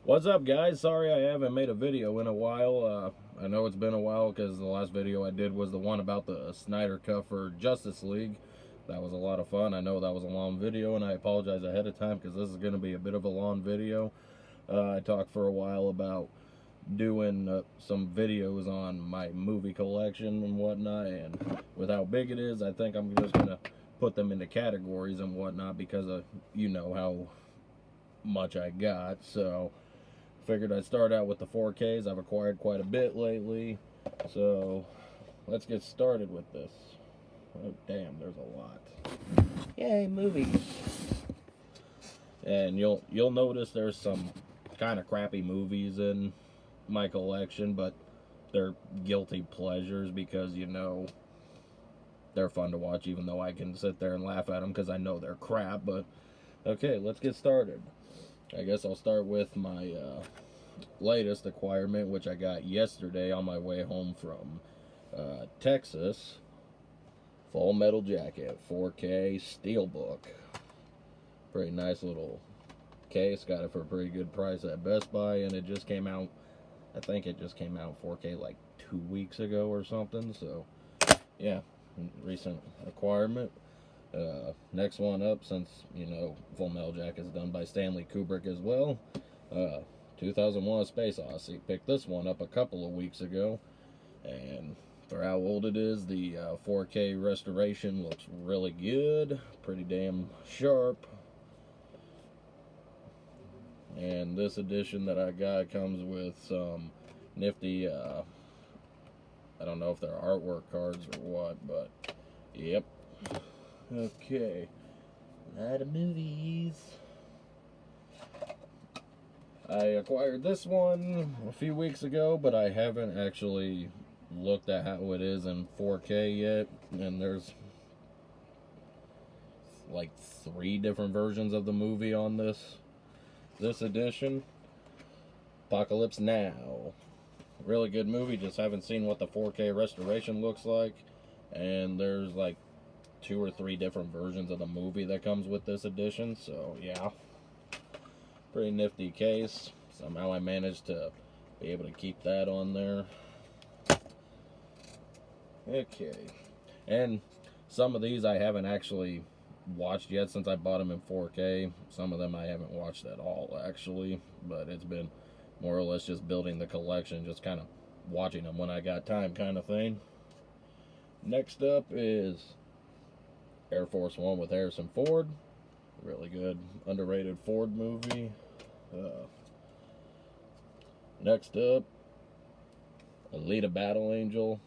What's up, guys? Sorry I haven't made a video in a while. I know it's been a while because the last video I did was the one about the Snyder Cut for Justice League. That was a lot of fun. I know that was a long video, and I apologize ahead of time because this is going to be a bit of a long video. I talked for a while about doing some videos on my movie collection and whatnot, and with how big it is, I think I'm just going to put them into categories and whatnot because of, you know, how much I got. So figured I'd start out with the 4Ks. I've acquired quite a bit lately, so let's get started with this. Oh damn, there's a lot. Yay, movies. And you'll notice there's some kind of crappy movies in my collection, but they're guilty pleasures because, you know, they're fun to watch, even though I can sit there and laugh at them because I know they're crap. But okay, let's get started. I guess I'll start with my latest acquirement, which I got yesterday on my way home from Texas. Full Metal Jacket 4K Steelbook. Pretty nice little case. Got it for a pretty good price at Best Buy, and it just came out, I think it just came out 4K like 2 weeks ago or something. So yeah, recent acquirement. Next one up, since, you know, Full Metal Jacket is done by Stanley Kubrick as well. 2001: A Space Odyssey. Picked this one up a couple of weeks ago, and for how old it is, the 4K restoration looks really good, pretty damn sharp. And this edition that I got comes with some nifty, I don't know if they're artwork cards or what, but yep. Okay, a lot of movies. I acquired this one a few weeks ago, but I haven't actually looked at how it is in 4K yet. And there's like 3 different versions of the movie on this edition. Apocalypse Now. Really good movie, just haven't seen what the 4K restoration looks like. And there's like 2 or 3 different versions of the movie that comes with this edition, so yeah. Pretty nifty case. Somehow I managed to be able to keep that on there. Okay. And some of these I haven't actually watched yet since I bought them in 4K. Some of them I haven't watched at all, actually. But it's been more or less just building the collection, just kind of watching them when I got time kind of thing. Next up is Air Force One with Harrison Ford. Really good, underrated Ford movie. Next up, Alita Battle Angel.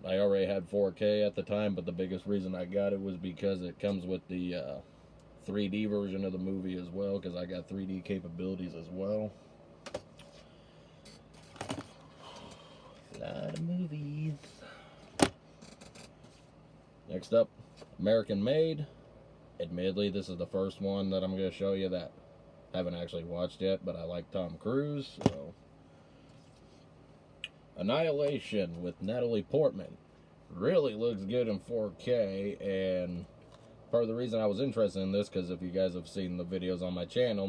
I already had 4K at the time, but the biggest reason I got it was because it comes with the 3D version of the movie as well, because I got 3D capabilities as well. A lot of movies. Next up, American Made. Admittedly, this is the first one that I'm going to show you that I haven't actually watched yet, but I like Tom Cruise, so. Annihilation with Natalie Portman. Really looks good in 4K, and part of the reason I was interested in this, because if you guys have seen the videos on my channel,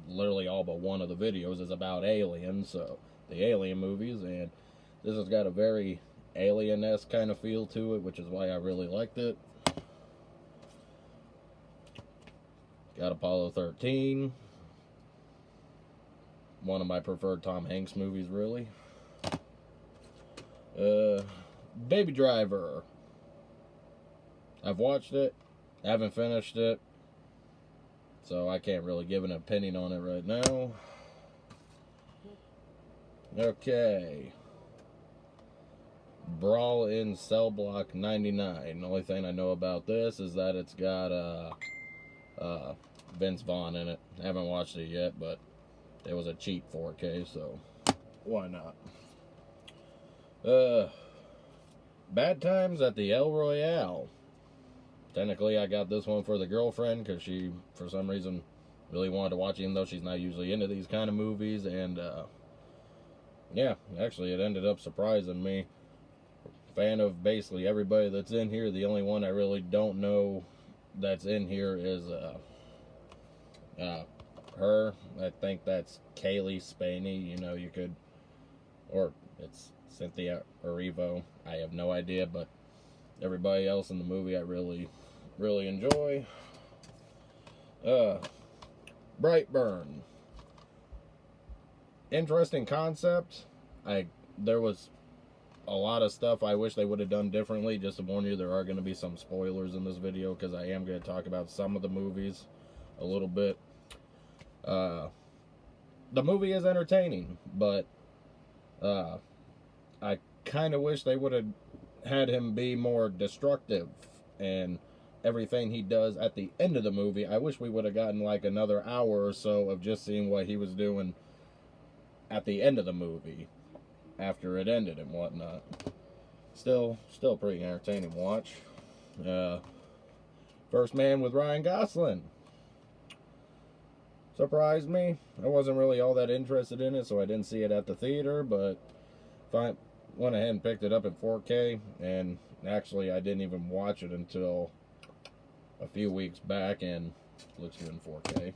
literally all but one of the videos is about aliens, so the Alien movies, and this has got a very Alien-esque kind of feel to it, which is why I really liked it. Got Apollo 13. One of my preferred Tom Hanks movies, really. Baby Driver. I've watched it. Haven't finished it. So I can't really give an opinion on it right now. Okay. Brawl in Cell Block 99. The only thing I know about this is that it's got Vince Vaughn in it. I haven't watched it yet, but it was a cheap 4K, so why not? Bad Times at the El Royale. Technically, I got this one for the girlfriend because she, for some reason, really wanted to watch it, even though she's not usually into these kind of movies. And yeah, actually, it ended up surprising me. Fan of basically everybody that's in here. The only one I really don't know that's in here is her. I think that's Kaylee Spaney. You know, you could, or it's Cynthia Erivo. I have no idea, but everybody else in the movie I really, really enjoy. Brightburn. Interesting concept. There was a lot of stuff I wish they would have done differently. Just to warn you, there are going to be some spoilers in this video because I am going to talk about some of the movies a little bit. The movie is entertaining, but I kind of wish they would have had him be more destructive and everything he does at the end of the movie. I wish we would have gotten like another hour or so of just seeing what he was doing at the end of the movie after it ended and whatnot. Still pretty entertaining watch. First Man with Ryan Gosling surprised me. I wasn't really all that interested in it, so I didn't see it at the theater, but I went ahead and picked it up in 4K, and actually I didn't even watch it until a few weeks back, and it looks good in 4K.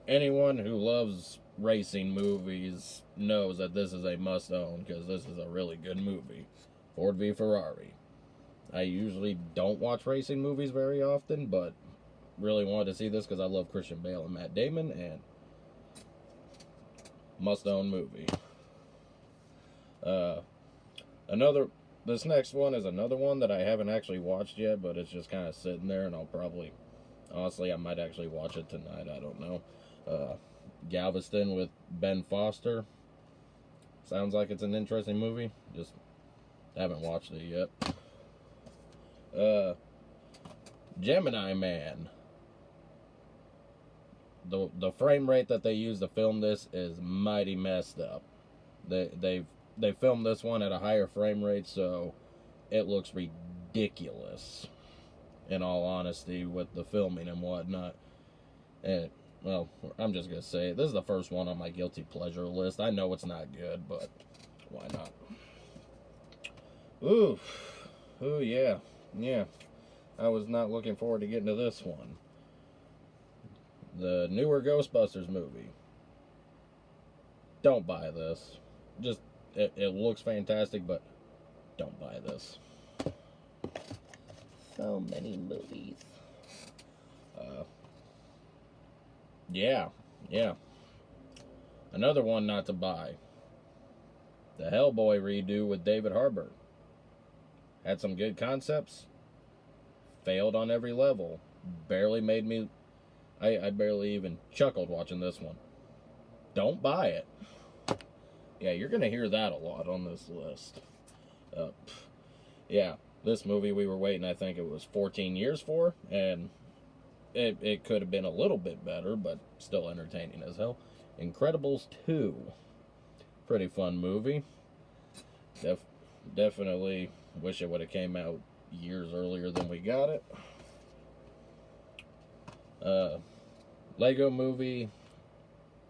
Anyone who loves racing movies knows that this is a must-own, because this is a really good movie. Ford v Ferrari. I usually don't watch racing movies very often, but really wanted to see this because I love Christian Bale and Matt Damon, and must-own movie. This next one is another one that I haven't actually watched yet, but it's just kind of sitting there, and honestly, I might actually watch it tonight. I don't know. Galveston with Ben Foster. Sounds like it's an interesting movie. Just haven't watched it yet. Gemini Man. The frame rate that they use to film this is mighty messed up. They filmed this one at a higher frame rate, so it looks ridiculous, in all honesty, with the filming and whatnot. And, well, I'm just going to say it. This is the first one on my guilty pleasure list. I know it's not good, but why not? Ooh, yeah. I was not looking forward to getting to this one. The newer Ghostbusters movie. Don't buy this. Just, it looks fantastic, but don't buy this. So many movies. Yeah. Another one not to buy. The Hellboy redo with David Harbour. Had some good concepts. Failed on every level. Barely made me... I barely even chuckled watching this one. Don't buy it. Yeah, you're going to hear that a lot on this list. Yeah, this movie we were waiting, I think it was 14 years for, and it could have been a little bit better, but still entertaining as hell. Incredibles 2. Pretty fun movie. Definitely wish it would have came out years earlier than we got it. Lego Movie,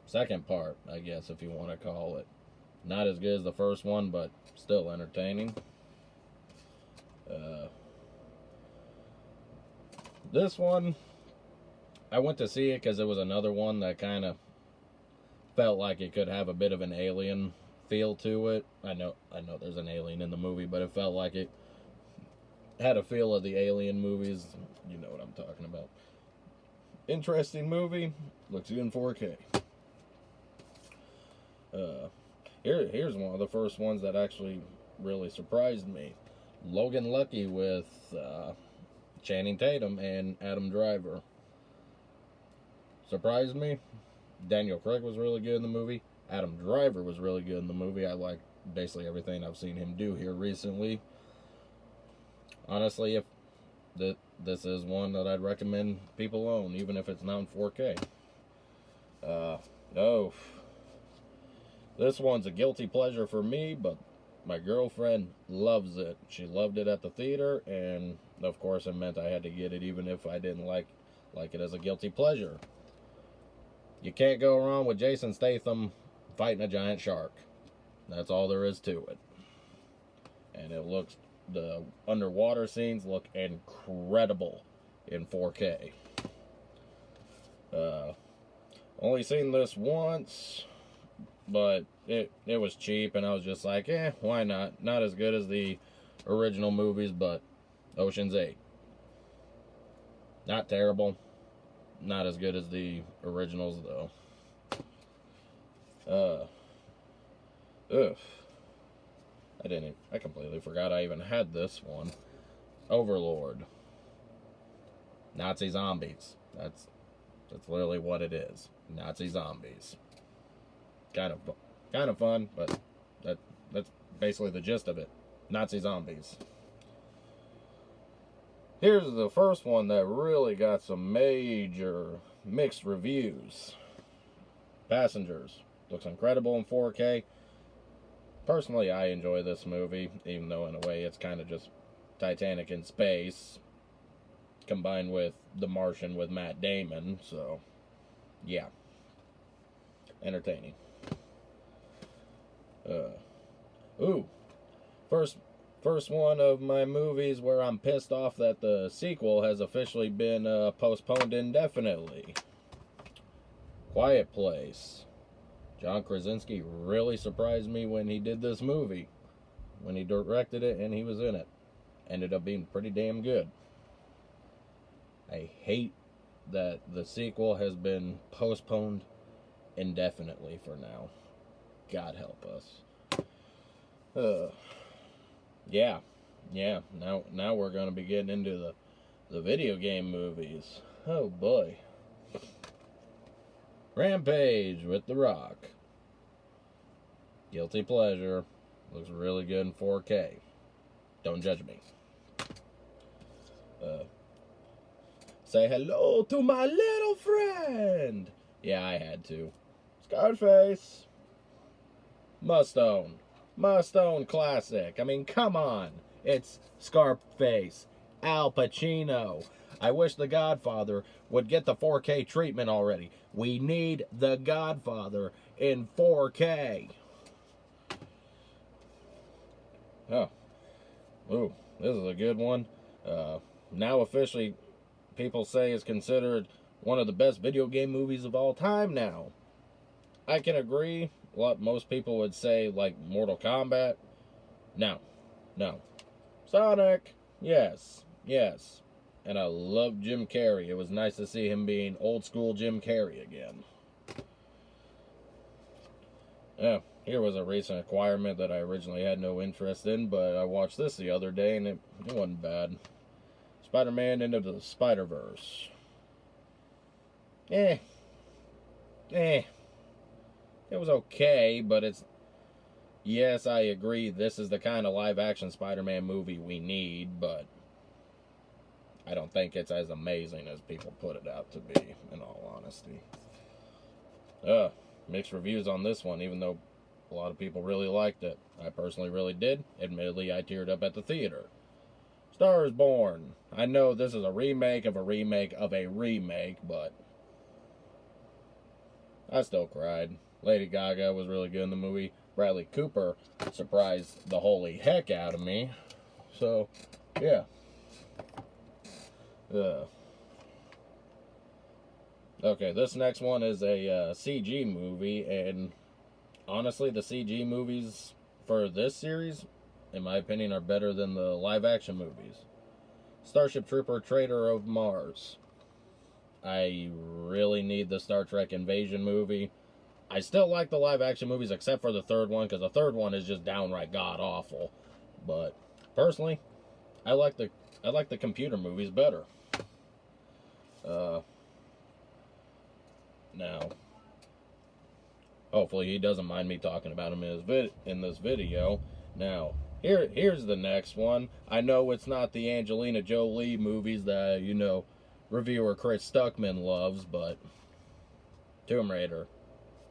second part, I guess, if you want to call it. Not as good as the first one, but still entertaining. This one, I went to see it because it was another one that kind of felt like it could have a bit of an alien feel to it. I know there's an alien in the movie, but it felt like it had a feel of the Alien movies. You know what I'm talking about. Interesting movie. Looks good in 4K. Here's one of the first ones that actually really surprised me. Logan Lucky with Channing Tatum and Adam Driver. Surprised me. Daniel Craig was really good in the movie. Adam Driver was really good in the movie. I like basically everything I've seen him do here recently. Honestly, if this is one that I'd recommend people own, even if it's not in 4K. This one's a guilty pleasure for me, but my girlfriend loves it. She loved it at the theater, and of course it meant I had to get it even if I didn't like it as a guilty pleasure. You can't go wrong with Jason Statham fighting a giant shark. That's all there is to it. And the underwater scenes look incredible in 4K. Uh, only seen this once, but it was cheap, and I was just like, why not? Not as good as the original movies, but Ocean's 8. Not terrible. Not as good as the originals, though. Ugh. I completely forgot I even had this one. Overlord. Nazi zombies. That's literally what it is. Nazi zombies. Kind of fun, but that's basically the gist of it. Nazi zombies. Here's the first one that really got some major mixed reviews. Passengers. Looks incredible in 4K. Personally, I enjoy this movie, even though in a way it's kind of just Titanic in space, combined with The Martian with Matt Damon, so yeah. Entertaining. First one of my movies where I'm pissed off that the sequel has officially been postponed indefinitely. Quiet Place. John Krasinski really surprised me when he did this movie. When he directed it and he was in it. Ended up being pretty damn good. I hate that the sequel has been postponed indefinitely for now. God help us. Yeah. Now we're gonna be getting into the video game movies. Oh boy. Rampage with The Rock. Guilty pleasure. Looks really good in 4K. Don't judge me. Say hello to my little friend. Yeah, I had to. Scarface. Mustone classic. I mean, come on. It's Scarface. Al Pacino. I wish The Godfather would get the 4K treatment already. We need The Godfather in 4K. Oh. Ooh, this is a good one. Now officially, people say is considered one of the best video game movies of all time now. I can agree. Most people would say, like, Mortal Kombat. No. Sonic. Yes. And I love Jim Carrey. It was nice to see him being old school Jim Carrey again. Yeah, here was a recent acquirement that I originally had no interest in, but I watched this the other day and it wasn't bad. Spider-Man Into the Spider-Verse. It was okay, but it's... Yes, I agree, this is the kind of live-action Spider-Man movie we need, but I don't think it's as amazing as people put it out to be, in all honesty. Mixed reviews on this one, even though a lot of people really liked it. I personally really did. Admittedly, I teared up at the theater. Star is Born. I know this is a remake of a remake of a remake, but I still cried. Lady Gaga was really good in the movie. Bradley Cooper surprised the holy heck out of me. So, yeah. Okay, this next one is a CG movie, and honestly, the CG movies for this series, in my opinion, are better than the live-action movies. Starship Trooper Traitor of Mars. I really need the Star Trek Invasion movie. I still like the live-action movies except for the third one, because the third one is just downright god-awful. But, personally, I like the computer movies better. Now, hopefully he doesn't mind me talking about him in this video. Now, here's the next one. I know it's not the Angelina Jolie movies that, reviewer Chris Stuckman loves, but Tomb Raider.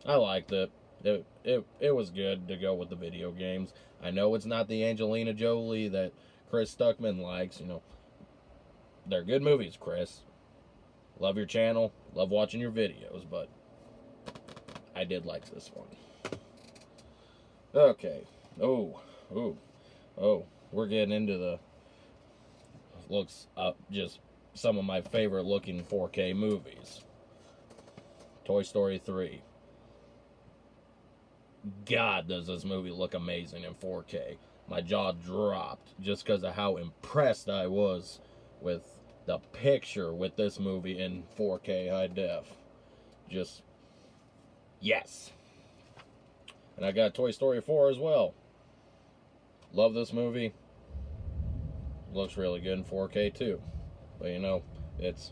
I liked it. It was good to go with the video games. I know it's not the Angelina Jolie that Chris Stuckman likes, They're good movies, Chris. Love your channel, love watching your videos, but I did like this one. Okay. Oh, we're getting into the looks up just some of my favorite looking 4K movies. Toy Story 3. God, does this movie look amazing in 4K. My jaw dropped just because of how impressed I was with the picture with this movie in 4K high def. Just, yes. And I got Toy Story 4 as well. Love this movie. Looks really good in 4K too. But you know, it's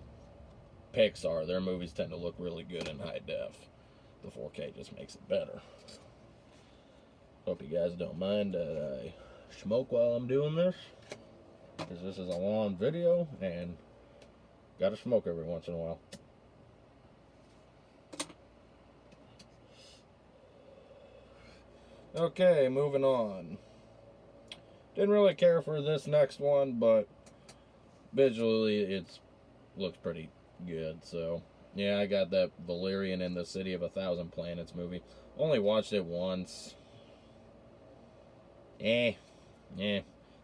Pixar. Their movies tend to look really good in high def. The 4K just makes it better. Hope you guys don't mind that I smoke while I'm doing this, because this is a long video and gotta smoke every once in a while. Okay, moving on. Didn't really care for this next one, but visually it looks pretty good. So yeah, I got that Valerian and the City of a Thousand Planets movie. Only watched it once. It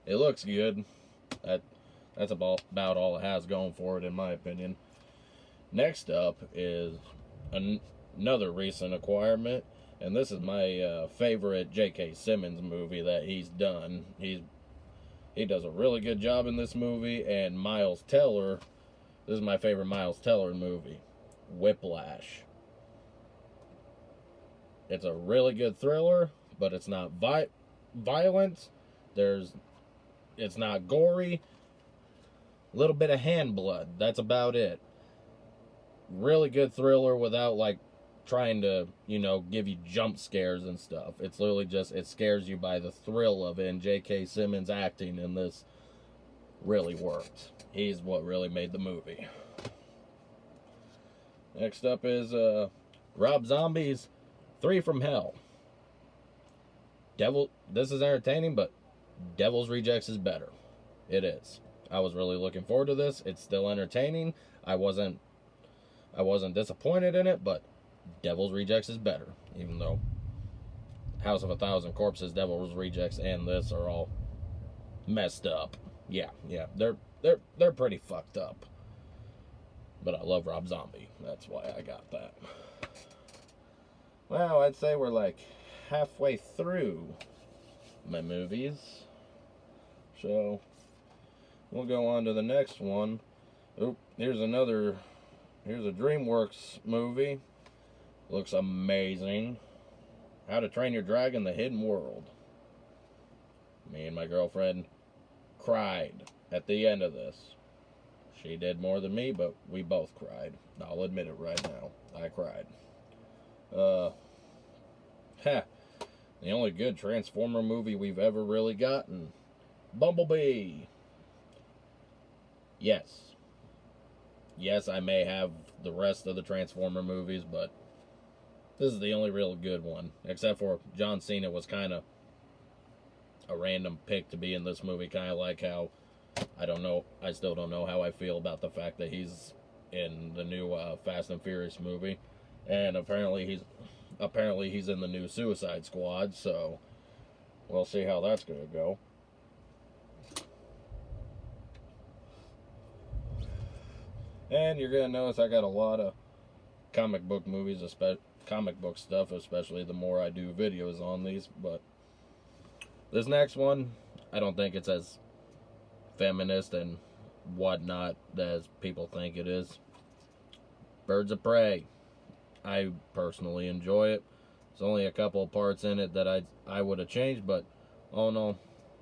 looks good. That's about all it has going for it, in my opinion. Next up is another recent acquirement, and this is my favorite J.K. Simmons movie that he's done. He does a really good job in this movie, and Miles Teller. This is my favorite Miles Teller movie, Whiplash. It's a really good thriller, but it's not violent. It's not gory. A little bit of hand blood. That's about it. Really good thriller without like trying to, give you jump scares and stuff. It's literally just, it scares you by the thrill of it, and J.K. Simmons acting in this really worked. He's what really made the movie. Next up is Rob Zombie's 3 from Hell. This is entertaining, but Devil's Rejects is better. It is. I was really looking forward to this. It's still entertaining. I wasn't disappointed in it, but Devil's Rejects is better. Even though House of a Thousand Corpses, Devil's Rejects, and this are all messed up. Yeah, they're pretty fucked up. But I love Rob Zombie. That's why I got that. Well, I'd say we're like halfway through my movies. So we'll go on to the next one. Here's a DreamWorks movie. Looks amazing. How to Train Your Dragon: The Hidden World. Me and my girlfriend cried at the end of this. She did more than me, but we both cried. I'll admit it right now. I cried. The only good Transformer movie we've ever really gotten. Bumblebee. Yes, I may have the rest of the Transformer movies, but this is the only real good one. Except for John Cena was kind of a random pick to be in this movie. Kind of like how, I still don't know how I feel about the fact that he's in the new Fast and Furious movie. And apparently he's in the new Suicide Squad, so we'll see how that's going to go. And you're going to notice I got a lot of comic book movies, comic book stuff, especially the more I do videos on these. But this next one, I don't think it's as feminist and whatnot as people think it is. Birds of Prey. I personally enjoy it. There's only a couple of parts in it that I would have changed, but oh no,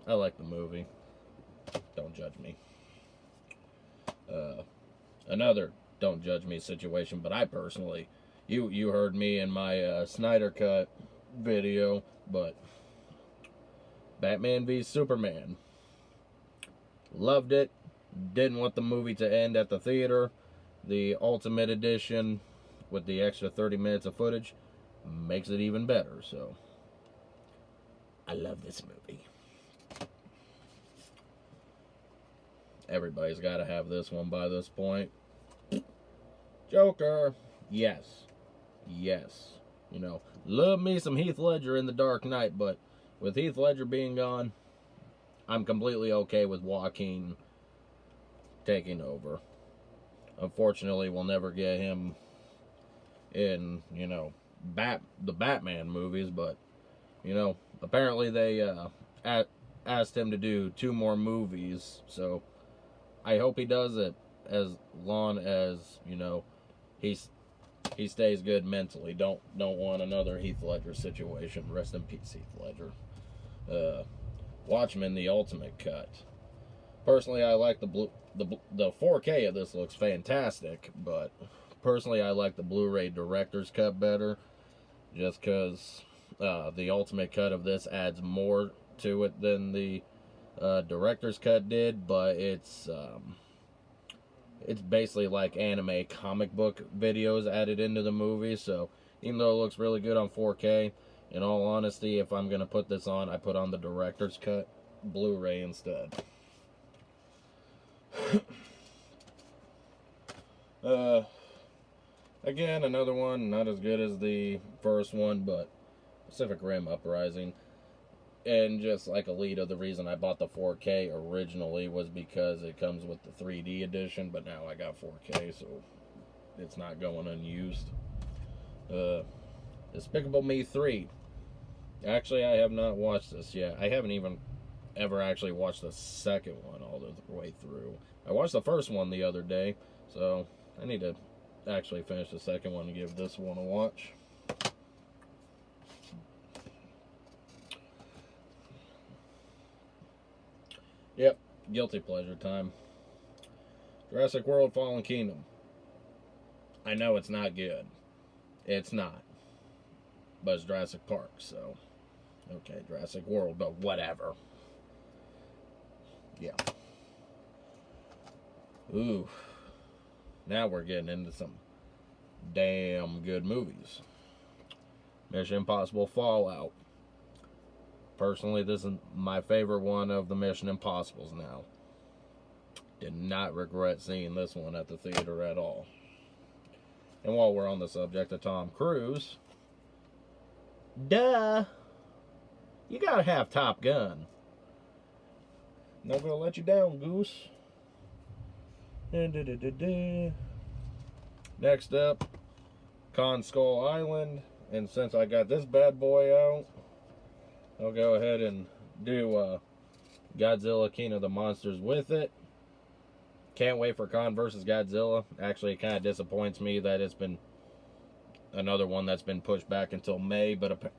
I like the movie. Don't judge me. Another don't judge me situation, but I personally, you heard me in my Snyder Cut video, but Batman v Superman. Loved it. Didn't want the movie to end at the theater. The Ultimate Edition with the extra 30 minutes of footage makes it even better. So I love this movie. Everybody's got to have this one by this point. Joker. Yes. Love me some Heath Ledger in The Dark Knight, but with Heath Ledger being gone, I'm completely okay with Joaquin taking over. Unfortunately, we'll never get him in, the Batman movies, but, apparently they asked him to do 2 more movies, so I hope he does it as long as, he's he stays good mentally. Don't want another Heath Ledger situation. Rest in peace, Heath Ledger. Watchmen: The Ultimate Cut. Personally, I like the 4K of this looks fantastic, but personally, I like the Blu-ray director's cut better, just because the Ultimate Cut of this adds more to it than the director's cut did. But it's basically like anime comic book videos added into the movie. So even though it looks really good on 4K, in all honesty, if I'm going to put this on, I put on the director's cut Blu-ray instead. Again, another one, not as good as the first one, but Pacific Rim Uprising. And just like Alita, the reason I bought the 4K originally was because it comes with the 3D edition, but now I got 4K, so it's not going unused. Despicable Me 3. Actually, I have not watched this yet. I haven't even ever actually watched the second one all the way through. I watched the first one the other day, so I need to actually finish the second one and give this one a watch. Yep, guilty pleasure time. Jurassic World Fallen Kingdom. I know it's not good. It's not. But it's Jurassic Park, so... Okay, Jurassic World, but whatever. Yeah. Ooh. Now we're getting into some damn good movies. Mission Impossible Fallout. Personally, this is my favorite one of the Mission Impossibles now. Did not regret seeing this one at the theater at all. And while we're on the subject of Tom Cruise, duh, you gotta have Top Gun. Not gonna let you down, Goose. Next up, Kong Skull Island. And since I got this bad boy out, I'll go ahead and do Godzilla King of the Monsters with it. Can't wait for Kong vs. Godzilla. Actually, it kind of disappoints me that it's been another one that's been pushed back until May, but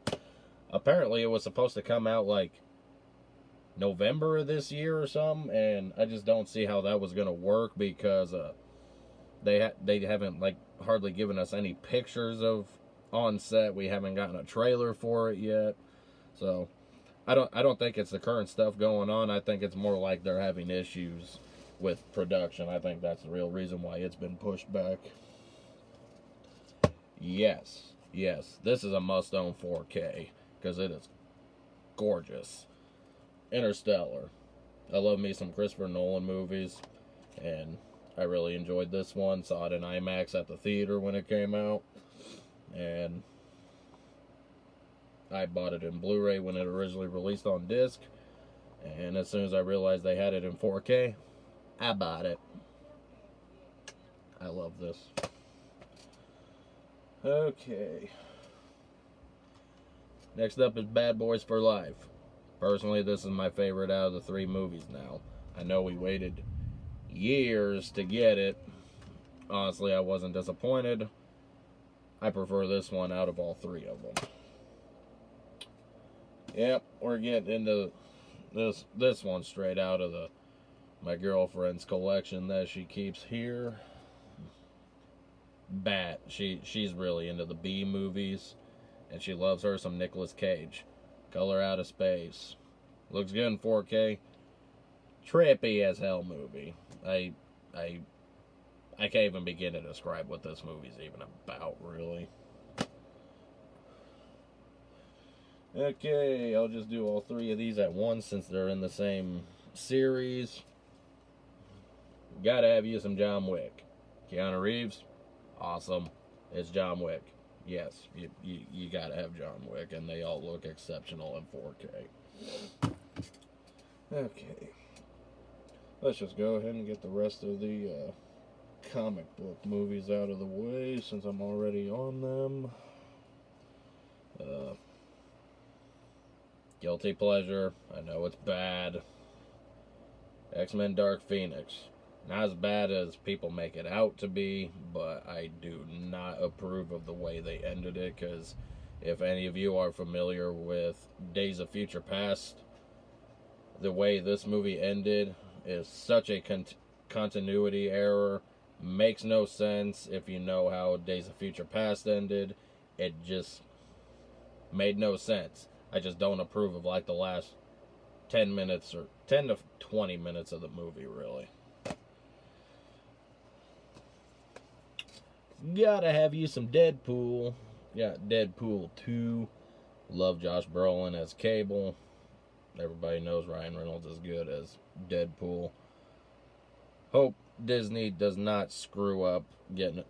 apparently it was supposed to come out like November of this year or something, and I just don't see how that was going to work because they haven't like hardly given us any pictures of on set. We haven't gotten a trailer for it yet. So, I don't think it's the current stuff going on. I think it's more like they're having issues with production. I think that's the real reason why it's been pushed back. Yes, this is a must-own 4K because it is gorgeous. Interstellar. I love me some Christopher Nolan movies, and I really enjoyed this one. Saw it in IMAX at the theater when it came out, and I bought it in Blu-ray when it originally released on disc, and as soon as I realized they had it in 4K, I bought it. I love this. Okay. Next up is Bad Boys for Life. Personally, this is my favorite out of the 3 movies now. I know we waited years to get it. Honestly, I wasn't disappointed. I prefer this one out of all 3 of them. Yep, we're getting into this one straight out of my girlfriend's collection that she keeps here. Bat. She's really into the B movies, and she loves her some Nicolas Cage. Color Out of Space. Looks good in 4K. Trippy as hell movie. I can't even begin to describe what this movie's even about, really. Okay, I'll just do all 3 of these at once since they're in the same series. Gotta have you some John Wick. Keanu Reeves, awesome. It's John Wick. Yes, you gotta have John Wick, and they all look exceptional in 4K. Okay. Let's just go ahead and get the rest of the comic book movies out of the way since I'm already on them. Guilty pleasure. I know it's bad. X-Men Dark Phoenix. Not as bad as people make it out to be, but I do not approve of the way they ended it, because if any of you are familiar with Days of Future Past, the way this movie ended is such a continuity error. Makes no sense if you know how Days of Future Past ended. It just made no sense. I just don't approve of like the last 10 minutes or 10 to 20 minutes of the movie, really. Gotta have you some Deadpool. Got Deadpool 2. Love Josh Brolin as Cable. Everybody knows Ryan Reynolds is good as Deadpool. Hope Disney does not screw up getting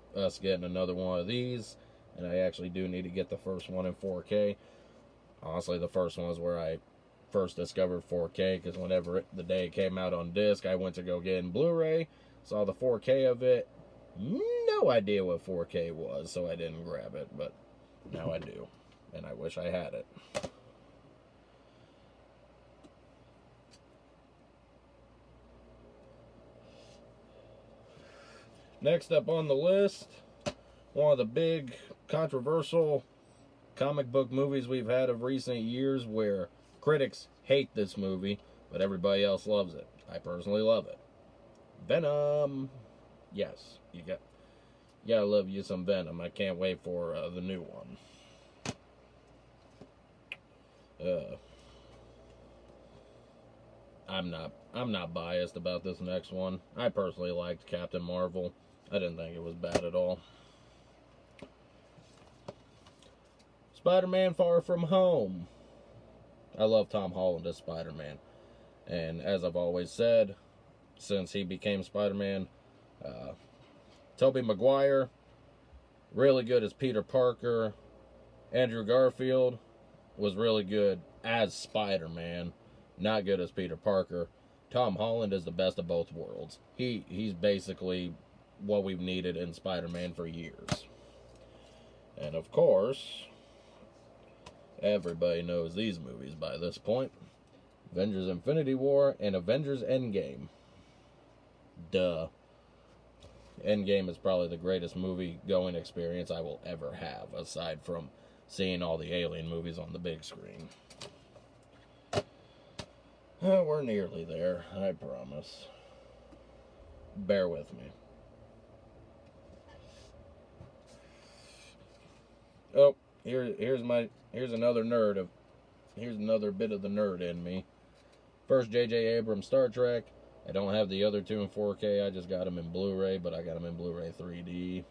another one of these. And I actually do need to get the first one in 4K. Honestly, the first one was where I first discovered 4K, because whenever the day it came out on disc, I went to go get in Blu-ray, saw the 4K of it, no idea what 4K was, so I didn't grab it, but now I do, and I wish I had it. Next up on the list, one of the big controversial comic book movies we've had of recent years, where critics hate this movie, but everybody else loves it. I personally love it. Venom. Yes, you gotta love you some Venom. I can't wait for the new one. I'm not biased about this next one. I personally liked Captain Marvel. I didn't think it was bad at all. Spider-Man Far From Home. I love Tom Holland as Spider-Man. And as I've always said, since he became Spider-Man, Tobey Maguire, really good as Peter Parker. Andrew Garfield was really good as Spider-Man, not good as Peter Parker. Tom Holland is the best of both worlds. He's basically what we've needed in Spider-Man for years. And of course, everybody knows these movies by this point. Avengers Infinity War and Avengers Endgame. Duh. Endgame is probably the greatest movie-going experience I will ever have, aside from seeing all the Alien movies on the big screen. We're nearly there, I promise. Bear with me. Oh, here's another bit of the nerd in me. First J.J. Abrams Star Trek. I don't have the other two in 4K. I just got them in Blu-ray, but I got them in Blu-ray 3D.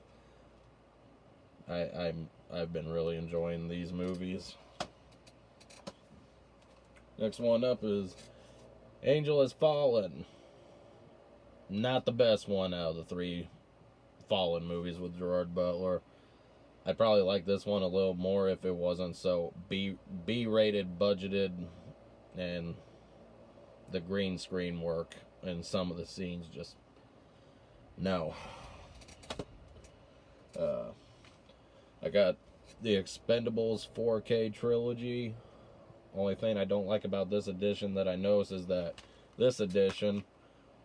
I've been really enjoying these movies. Next one up is Angel Has Fallen. Not the best one out of the three Fallen movies with Gerard Butler. I'd probably like this one a little more if it wasn't so B-rated, budgeted, and the green screen work in some of the scenes just no. I got the Expendables 4K trilogy. Only thing I don't like about this edition that I noticed is that this edition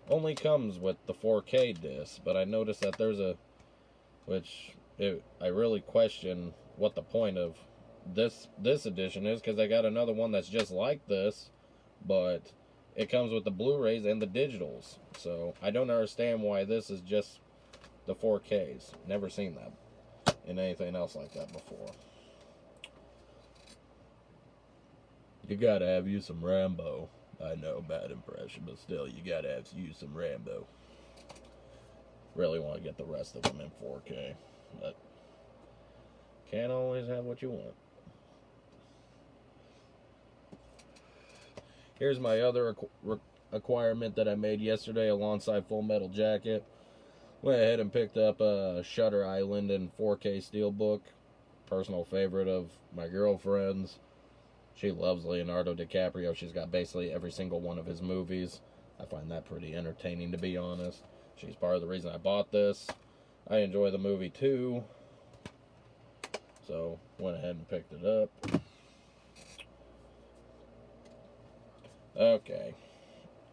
only comes with the 4K disc, but I noticed that there's I really question what the point of this edition is, because I got another one that's just like this, but it comes with the Blu-rays and the digitals. So I don't understand why this is just the 4Ks. Never seen that in anything else like that before. You gotta have you some Rambo. I know, bad impression, but still, you gotta have you some Rambo. Really want to get the rest of them in 4K, but can't always have what you want. Here's my other acquirement that I made yesterday alongside Full Metal Jacket. Went ahead and picked up Shutter Island in 4K Steelbook. Personal favorite of my girlfriend's. She loves Leonardo DiCaprio. She's got basically every single one of his movies. I find that pretty entertaining, to be honest. She's part of the reason I bought this. I enjoy the movie too, so went ahead and picked it up. Okay,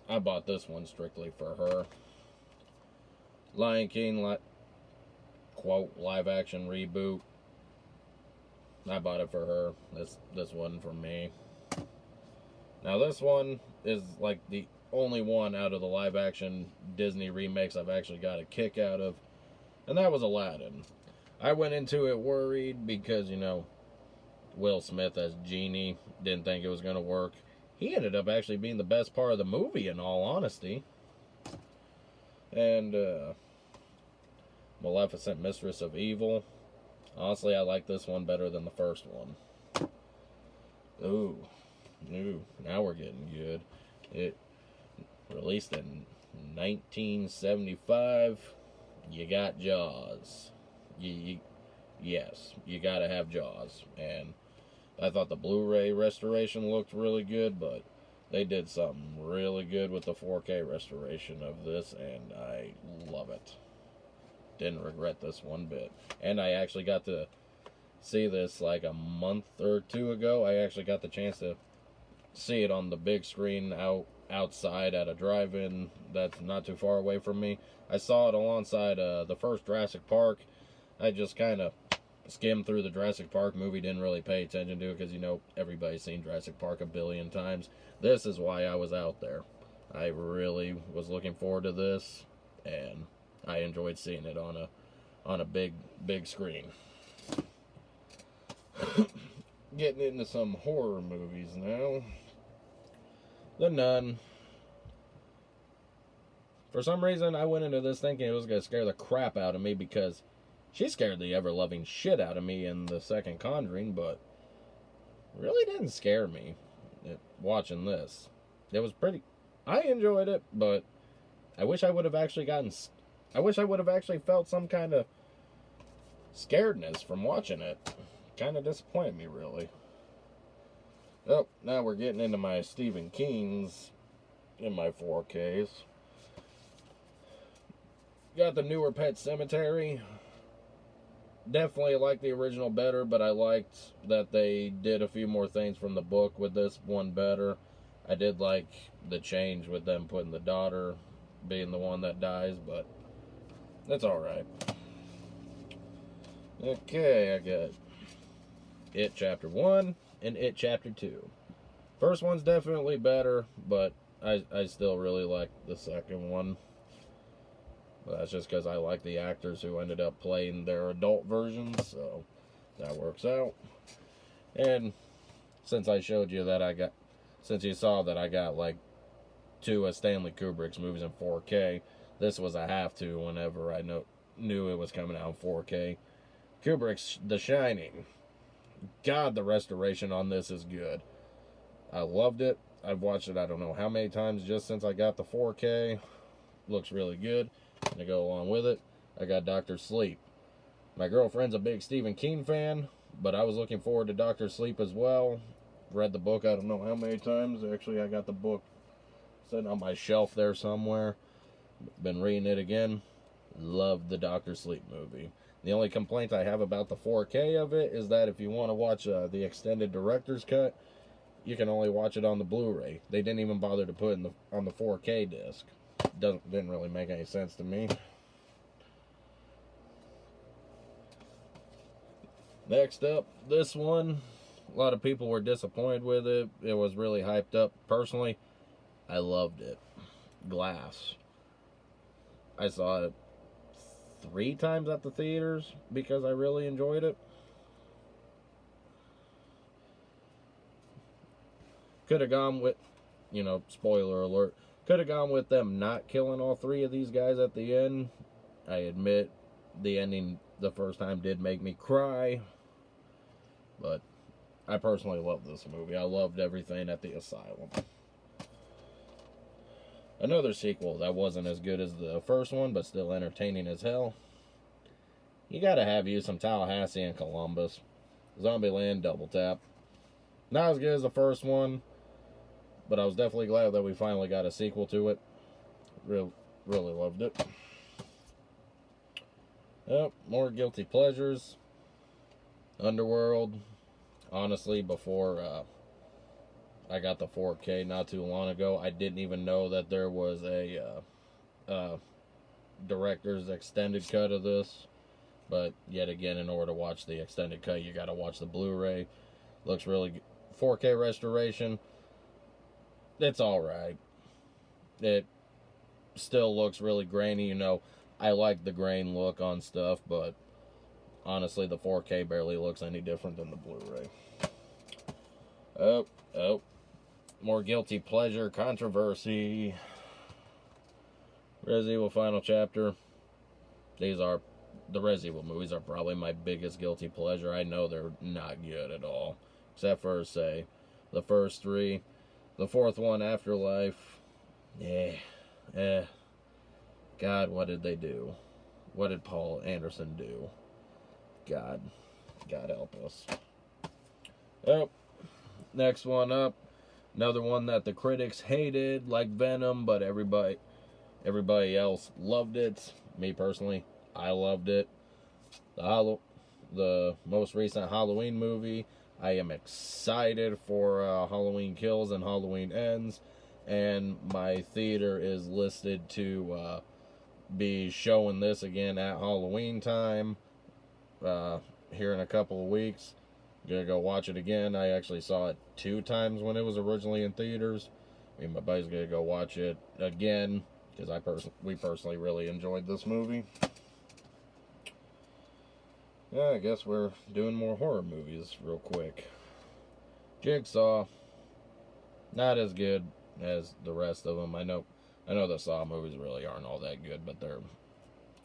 I bought this one strictly for her. Lion King, quote, live action reboot. I bought it for her. This wasn't for me. Now this one is like the only one out of the live action Disney remakes I've actually got a kick out of, and that was Aladdin. I went into it worried because, you know, Will Smith as Genie, didn't think it was going to work. He ended up actually being the best part of the movie, in all honesty. And Maleficent, Mistress of Evil. Honestly, I like this one better than the first one. Ooh, now we're getting good. It released in 1975. You got Jaws. Yes, you gotta have Jaws. And I thought the Blu-ray restoration looked really good, but they did something really good with the 4K restoration of this, and I love it. Didn't regret this one bit. And I actually got to see this like a month or two ago. I actually got the chance to see it on the big screen outside at a drive-in that's not too far away from me. I saw it alongside the first Jurassic Park. I just kind of skimmed through the Jurassic Park movie, didn't really pay attention to it because, you know, everybody's seen Jurassic Park a billion times. This is why I was out there. I really was looking forward to this, and I enjoyed seeing it on a big screen. Getting into some horror movies now. The Nun. For some reason, I went into this thinking it was going to scare the crap out of me because she scared the ever-loving shit out of me in the second Conjuring, but really didn't scare me watching this. It was pretty... I enjoyed it, but I wish I would have actually felt some kind of scaredness from watching it. Kind of disappointed me, really. Oh, now we're getting into my Stephen King's in my 4Ks. Got the newer Pet Sematary. Definitely like the original better, but I liked that they did a few more things from the book with this one better. I did like the change with them putting the daughter being the one that dies, but that's alright. Okay, I got It Chapter 1 and It Chapter 2. First one's definitely better, but I still really like the second one. But that's just because I like the actors who ended up playing their adult versions, so that works out. And since I showed you that since you saw that I got like 2 of Stanley Kubrick's movies in 4K, this was a have to whenever I knew it was coming out in 4K. Kubrick's The Shining. God, the restoration on this is good. I loved it. I've watched it I don't know how many times just since I got the 4K. Looks really good. And to go along with it, I got Dr. Sleep. My girlfriend's a big Stephen King fan, but I was looking forward to Dr. Sleep as well. Read the book I don't know how many times. Actually, I got the book sitting on my shelf there somewhere. Been reading it again. Love the Dr. Sleep movie. The only complaint I have about the 4K of it is that if you want to watch the extended director's cut, you can only watch it on the Blu-ray. They didn't even bother to put it on the 4K disc. Didn't really make any sense to me. Next up, this one. A lot of people were disappointed with it. It was really hyped up. Personally, I loved it. Glass. I saw it 3 times at the theaters because I really enjoyed it. Could have gone with, spoiler alert, could have gone with them not killing all 3 of these guys at the end. I admit the ending the first time did make me cry, but I personally love this movie. I loved everything at the asylum. Another sequel that wasn't as good as the first one, but still entertaining as hell. You gotta have you some Tallahassee and Columbus. Zombieland Double Tap. Not as good as the first one, but I was definitely glad that we finally got a sequel to it. Really loved it. Yep, more guilty pleasures. Underworld. Honestly, before I got the 4K not too long ago, I didn't even know that there was a director's extended cut of this. But yet again, in order to watch the extended cut, you got to watch the Blu-ray. Looks really good. 4K restoration. It's all right. It still looks really grainy. You know, I like the grain look on stuff, but honestly, the 4K barely looks any different than the Blu-ray. Oh, more guilty pleasure controversy. Resident Evil Final Chapter. These are the Resident Evil movies are probably my biggest guilty pleasure. I know they're not good at all, except for say the first three. The fourth one, Afterlife. God, what did they do? What did Paul Anderson do? God help us. Oh, next one up. Another one that the critics hated, like Venom, but everybody else loved it. Me personally, I loved it. The most recent Halloween movie. I am excited for Halloween Kills and Halloween Ends, and my theater is listed to be showing this again at Halloween time here in a couple of weeks. Gonna go watch it again. I actually saw it 2 times when it was originally in theaters. Me and my buddy's gonna go watch it again because we personally really enjoyed this movie. Yeah, I guess we're doing more horror movies real quick. Jigsaw, not as good as the rest of them. I know the Saw movies really aren't all that good, but they're,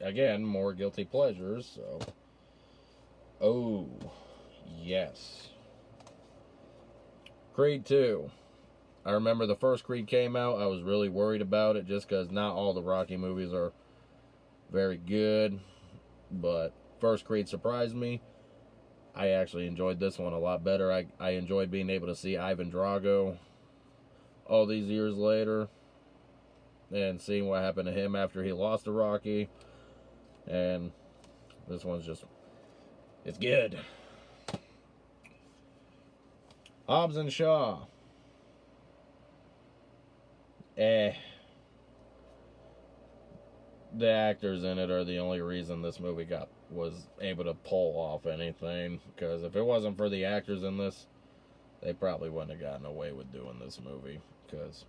again, more guilty pleasures, so. Oh, yes. Creed 2. I remember the first Creed came out, I was really worried about it just because not all the Rocky movies are very good, but first Creed surprised me. I actually enjoyed this one a lot better. I enjoyed being able to see Ivan Drago all these years later and seeing what happened to him after he lost to Rocky. And this one's just, it's good. Hobbs and Shaw. The actors in it are the only reason this movie was able to pull off anything, because if it wasn't for the actors in this, they probably wouldn't have gotten away with doing this movie, because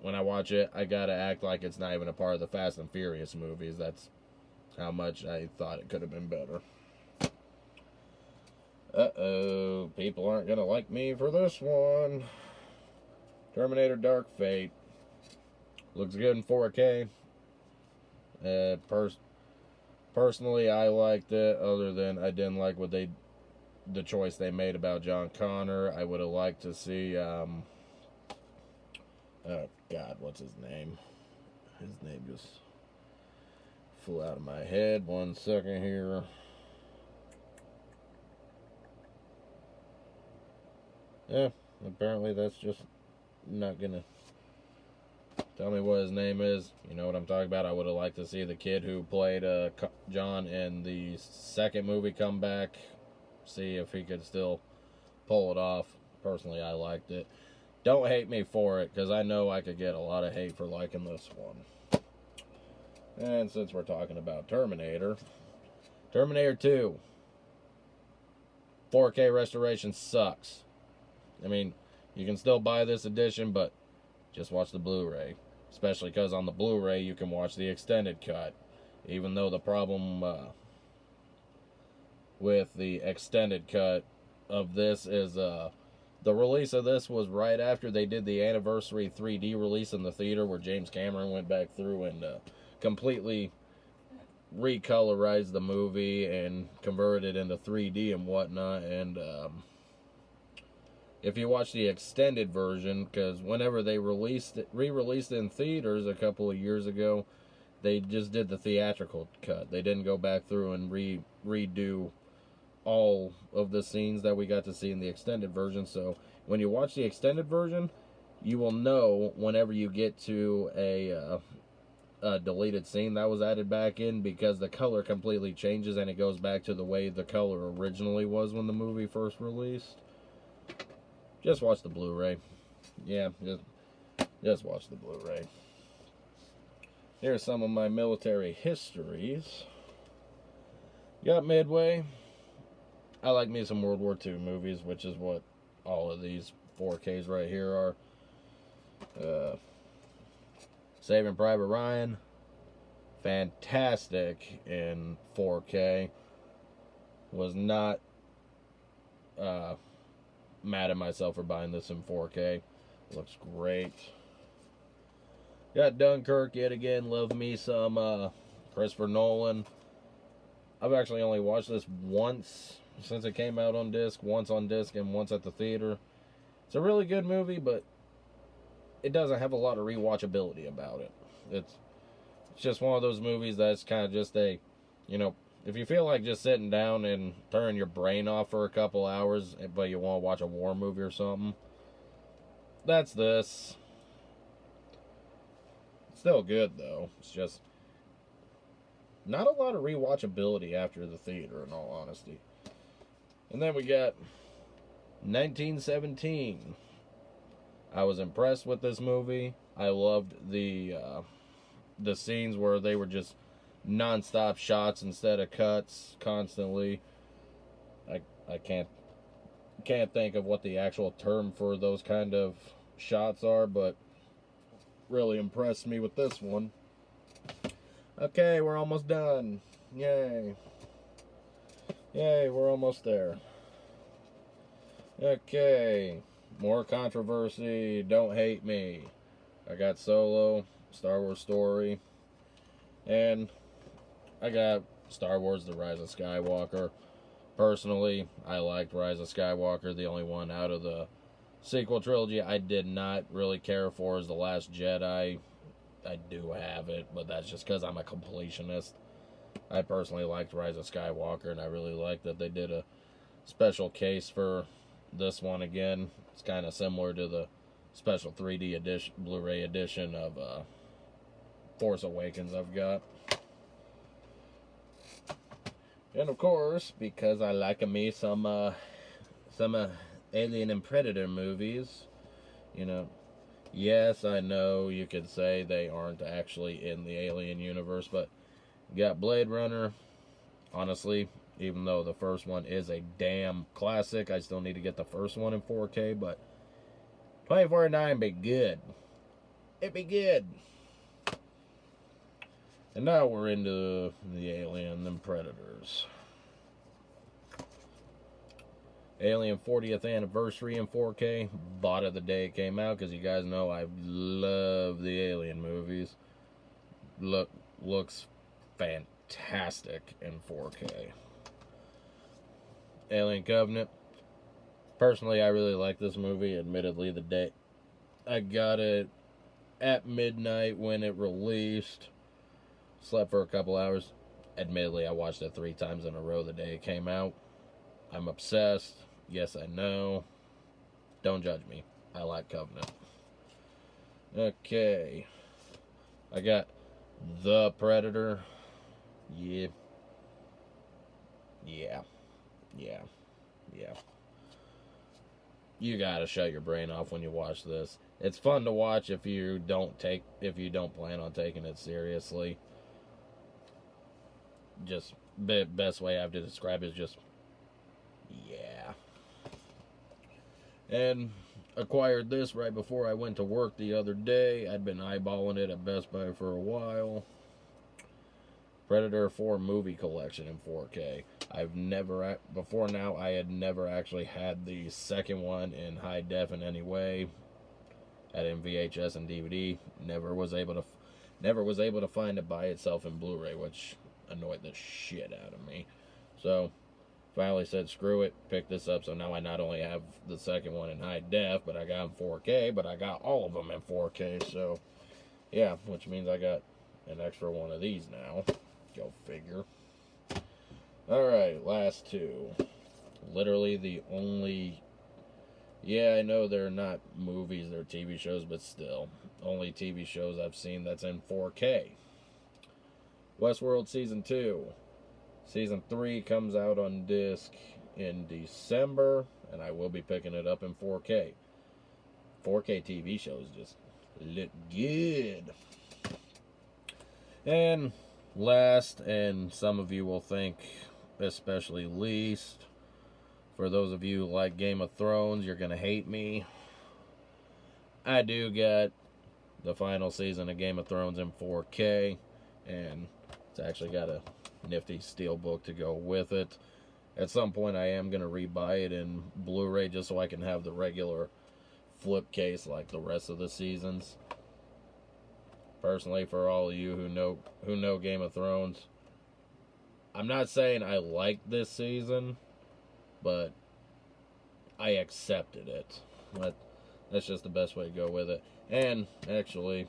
when I watch it, I gotta act like it's not even a part of the Fast and Furious movies. That's how much I thought it could have been better. Uh-oh, people aren't gonna like me for this one. Terminator Dark Fate. Looks good in 4K. Personally, I liked it, other than I didn't like the choice they made about John Connor. I would have liked to see, oh God, what's his name? His name just flew out of my head. 1 second here. Yeah, apparently that's just not gonna tell me what his name is. You know what I'm talking about. I would have liked to see the kid who played John in the second movie come back, see if he could still pull it off. Personally, I liked it. Don't hate me for it, because I know I could get a lot of hate for liking this one. And since we're talking about Terminator 2, 4K restoration sucks. I mean, you can still buy this edition, but just watch the Blu-ray. Especially because on the Blu-ray, you can watch the extended cut. Even though the problem with the extended cut of this is the release of this was right after they did the anniversary 3D release in the theater, where James Cameron went back through and completely recolorized the movie and converted it into 3D and whatnot. And if you watch the extended version, because whenever they re-released it in theaters a couple of years ago, they just did the theatrical cut. They didn't go back through and redo all of the scenes that we got to see in the extended version. So when you watch the extended version, you will know whenever you get to a deleted scene that was added back in because the color completely changes and it goes back to the way the color originally was when the movie first released. Just watch the Blu-ray. Yeah, just watch the Blu-ray. Here's some of my military histories. Got Midway. I like me some World War II movies, which is what all of these 4Ks right here are. Saving Private Ryan. Fantastic in 4K. Was not mad at myself for buying this in 4K. Looks great. Got Dunkirk yet again. Love me some Christopher Nolan. I've actually only watched this once since it came out on disc. Once on disc and once at the theater. It's a really good movie, but it doesn't have a lot of rewatchability about it. It's just one of those movies that's kind of just a, you know, if you feel like just sitting down and turning your brain off for a couple hours, but you want to watch a war movie or something, that's this. Still good, though. It's just not a lot of rewatchability after the theater, in all honesty. And then we got 1917. I was impressed with this movie. I loved the scenes where they were just non-stop shots instead of cuts constantly. I can't think of what the actual term for those kind of shots are, but really impressed me with this one. Okay, we're almost done. Yay. Yay, we're almost there. Okay, more controversy. Don't hate me. I got Solo, Star Wars Story, and I got Star Wars The Rise of Skywalker. Personally, I liked Rise of Skywalker. The only one out of the sequel trilogy I did not really care for is The Last Jedi. I do have it, but that's just because I'm a completionist. I personally liked Rise of Skywalker, and I really liked that they did a special case for this one again. It's kind of similar to the special 3D edition, Blu-ray edition of Force Awakens I've got. And of course, because I like me some Alien and Predator movies, you know, yes, I know you could say they aren't actually in the Alien universe, but you got Blade Runner. Honestly, even though the first one is a damn classic, I still need to get the first one in 4K, but 2049 be good. It'd be good. And now we're into the Alien and Predators. Alien 40th anniversary in 4K. Bought it the day it came out because you guys know I love the Alien movies. Looks fantastic in 4K. Alien Covenant. Personally, I really like this movie. Admittedly, the day I got it at midnight when it released. Slept for a couple hours. Admittedly, I watched it 3 times in a row the day it came out. I'm obsessed. Yes, I know. Don't judge me. I like Covenant. Okay. I got The Predator. Yeah. You gotta shut your brain off when you watch this. It's fun to watch if you don't plan on taking it seriously. Just best way I have to describe it is just yeah. And acquired this right before I went to work the other day. I'd been eyeballing it at Best Buy for a while. Predator 4 movie collection in 4K. Before now, I had never actually had the second one in high def in any way. Had it in VHS and DVD. Never was able to find it by itself in Blu-ray, which annoyed the shit out of me. So, finally said, screw it, pick this up. So now I not only have the second one in high def, but I got in 4K, but I got all of them in 4K. So, yeah, which means I got an extra one of these now. Go figure. Alright, last two. Literally the only... Yeah, I know they're not movies, they're TV shows, but still. Only TV shows I've seen that's in 4K. Westworld Season 2. Season 3 comes out on disc in December, and I will be picking it up in 4K. 4K TV shows just look good. And last, and some of you will think especially least, for those of you who like Game of Thrones, you're going to hate me. I do get the final season of Game of Thrones in 4K, and it's actually got a nifty steelbook to go with it. At some point I am going to rebuy it in Blu-ray just so I can have the regular flip case like the rest of the seasons. Personally, for all of you who know Game of Thrones, I'm not saying I like this season, but I accepted it. That's just the best way to go with it. And actually,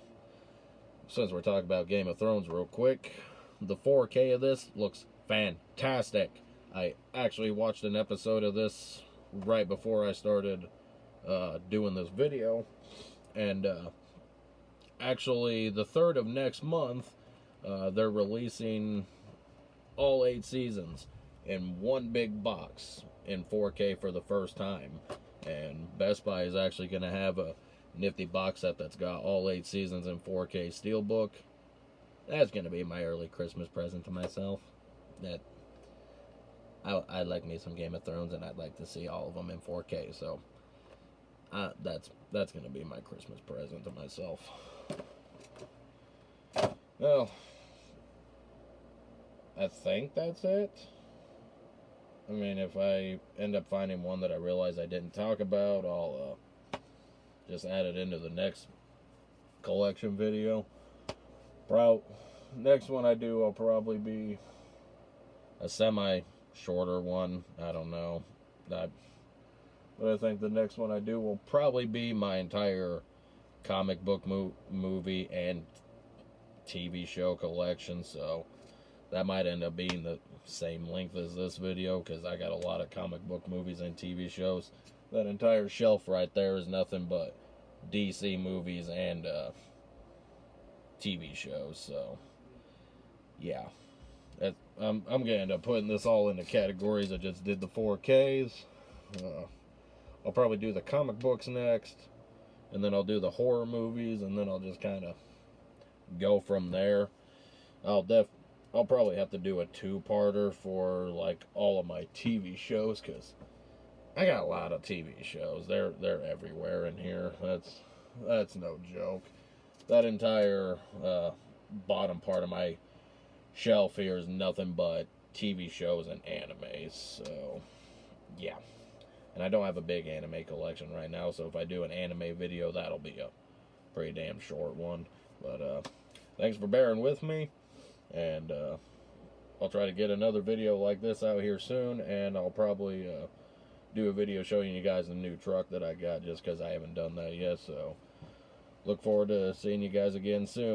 since we're talking about Game of Thrones real quick, the 4K of this looks fantastic. I actually watched an episode of this right before I started doing this video, and actually the 3rd of next month, they're releasing all 8 seasons in one big box in 4K for the first time. And Best Buy is actually going to have a nifty box set that's got all 8 seasons in 4K steelbook. That's going to be my early Christmas present to myself. That I like me some Game of Thrones, and I'd like to see all of them in 4K. So that's going to be my Christmas present to myself. Well, I think that's it. I mean, if I end up finding one that I realize I didn't talk about, I'll just add it into the next collection video. Next one I do will probably be a semi-shorter one. I don't know. But I think the next one I do will probably be my entire comic book movie and TV show collection. So that might end up being the same length as this video, because I got a lot of comic book movies and TV shows. That entire shelf right there is nothing but DC movies and TV shows. So yeah, I'm gonna end up putting this all into categories. I just did the 4Ks. I'll probably do the comic books next, and then I'll do the horror movies, and then I'll just kind of go from there. I'll probably have to do a 2-parter for like all of my TV shows, because I got a lot of TV shows. They're everywhere in here. That's no joke. That entire bottom part of my shelf here is nothing but TV shows and animes. So yeah, and I don't have a big anime collection right now, so if I do an anime video, that'll be a pretty damn short one. But thanks for bearing with me, and I'll try to get another video like this out here soon, and I'll probably do a video showing you guys the new truck that I got, just because I haven't done that yet. So look forward to seeing you guys again soon.